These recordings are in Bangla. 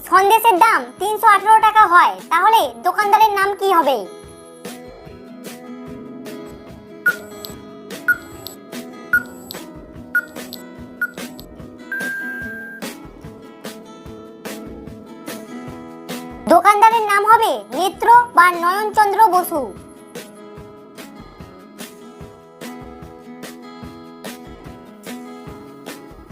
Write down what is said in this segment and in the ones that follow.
সন্দেশের দাম 318 টাকা হয়, তাহলে দোকানদারের নাম কি হবে? দোকানদারের নাম হবে নেত্র বা নয়নচন্দ্র বসু।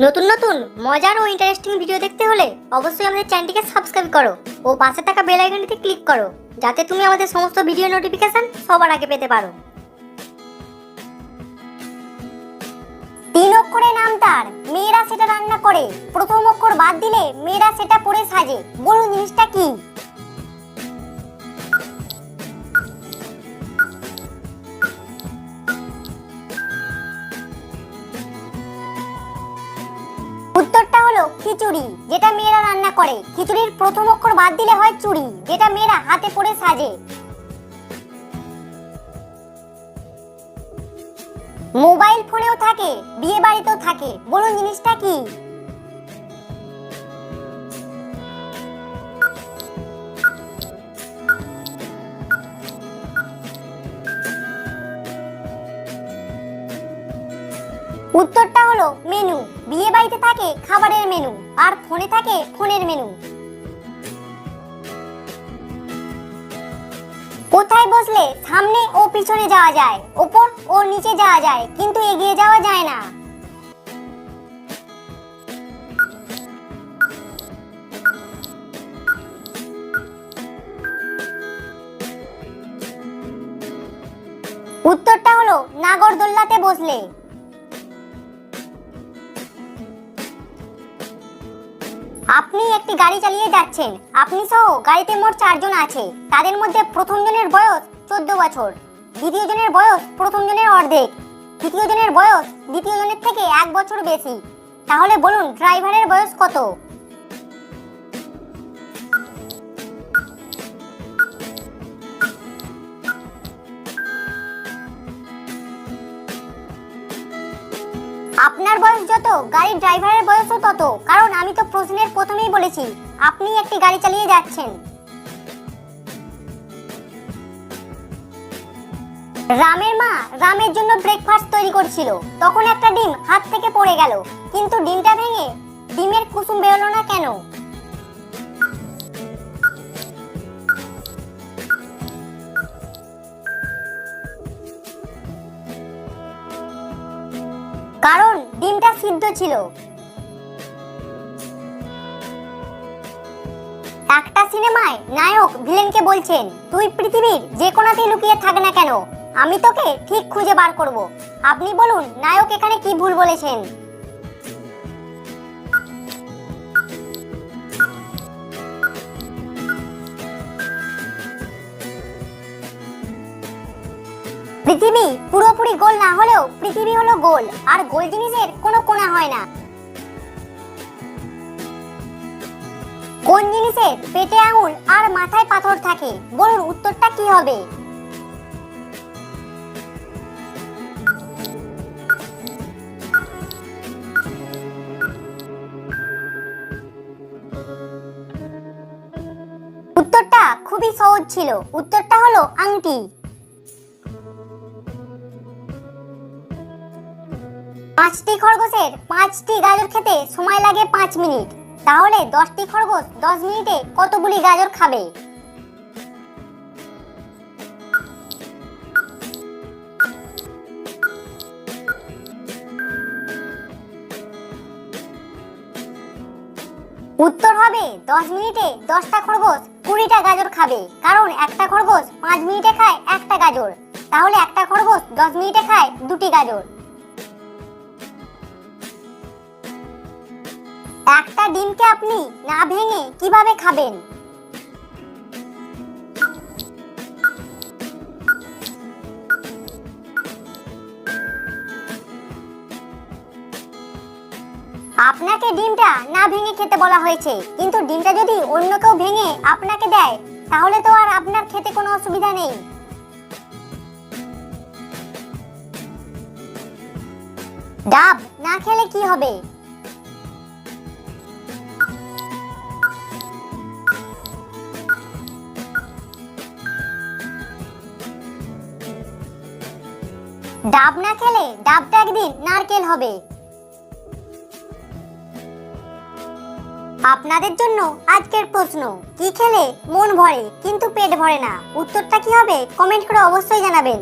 নতুন নতুন মজার ও ইন্টারেস্টিং ভিডিও দেখতে হলে অবশ্যই আমাদের চ্যানেলটিকে সাবস্ক্রাইব করো ও পাশে থাকা বেল আইকনটিতে ক্লিক করো, যাতে তুমি আমাদের সমস্ত ভিডিও নোটিফিকেশন সবার আগে পেতে পারো। 3 অক্ষরে নাম তার, মেয়েরা সেটা রান্না করে, প্রথম অক্ষর বাদ দিলে মেয়েরা সেটা পরে সাজে, বলুন জিনিসটা কি? উত্তরটা হলো খিচুড়ি, যেটা মেয়েরা রান্না করে। খিচুড়ির প্রথম অক্ষর বাদ দিলে হয় চুড়ি, যেটা মেয়েরা হাতে পরে সাজে। মোবাইল ফোনেও থাকে, বিয়ে বাড়িতেও থাকে, বলুন জিনিসটা কি? উত্তরটা হলো মেনু। বিয়ে বাড়িতে থাকে খাবারের মেনু, আর ফোনে থাকে ফোনের মেনু। কোথায় বসলে সামনে ও পিছনে যাওয়া যায়, ওপর ও নিচে যাওয়া যায়, কিন্তু এগিয়ে যাওয়া যায় না? উত্তরটা হলো নাগরদোল্লাতে বসলে। আপনি একটি গাড়ি চালিয়ে যাচ্ছেন, আপনি সহ গাড়িতে মোট 4 জন আছে। তাদের মধ্যে প্রথম জনের বয়স 14 বছর, দ্বিতীয় জনের বয়স প্রথম জনের অর্ধেক, তৃতীয় জনের বয়স দ্বিতীয় জনের থেকে 1 বছর বেশি। তাহলে বলুন ড্রাইভারের বয়স কত? আপনার বয়স যত, গাড়ির ড্রাইভারের বয়সও তত, কারণ আমি তো প্রশ্নের প্রথমেই বলেছি আপনি একটি গাড়ি চালিয়ে যাচ্ছেন। রামের মা রামের জন্য ব্রেকফাস্ট তৈরি করছিল, তখন একটা ডিম হাত থেকে পড়ে গেল, কিন্তু ডিমটা ভেঙে ডিমের কুসুম বেরোলো না কেন? কারণ ডিমটা সিদ্ধ ছিল। একটা সিনেমায় নায়ক ভিলেনকে বলছেন, তুই পৃথিবীর যে কোণাতেই লুকিয়ে থাক না কেন, আমি তোকে ঠিক খুঁজে বার করব। আপনি বলুন নায়ক এখানে কি ভুল বলেছেন? পৃথিবী পুরোপুরি গোল না হলেও পৃথিবী হলো গোল, আর গোল জিনিসের কোনো কোণা হয় না। কোন জিনিসের পেটে আঙুল আর মাথায় পাথর থাকে, বলুন উত্তরটা কি হবে? উত্তরটা খুবই সহজ ছিল, উত্তরটা হলো আংটি। 5টি খরগোশের 5টি গাজর খেতে সময় লাগে 5 মিনিট, তাহলে 10টি খরগোশ 10 মিনিটে কতগুলি গাজর খাবে? উত্তর হবে 10 মিনিটে 10টা খরগোশ 20টা গাজর খাবে, কারণ একটা খরগোশ 5 মিনিটে খায় একটা গাজর, তাহলে একটা খরগোশ 10 মিনিটে খায় 2টি গাজর। একটা ডিমকে আপনি না ভেঙে কিভাবে খাবেন? আপনাকে ডিমটা না ভেঙে খেতে বলা হয়েছে, কিন্তু ডিমটা যদি অন্য কেউ ভেঙে আপনাকে দেয়, তাহলে তো আর আপনার খেতে কোনো অসুবিধা নেই। ডাব না খেলে কি হবে? ডাব না খেলে ডাবটা একদিন নারকেল হবে। আপনাদের জন্য আজকের প্রশ্ন, কি খেলে মন ভরে কিন্তু পেট ভরে না? উত্তরটা কি হবে কমেন্ট করে অবশ্যই জানাবেন।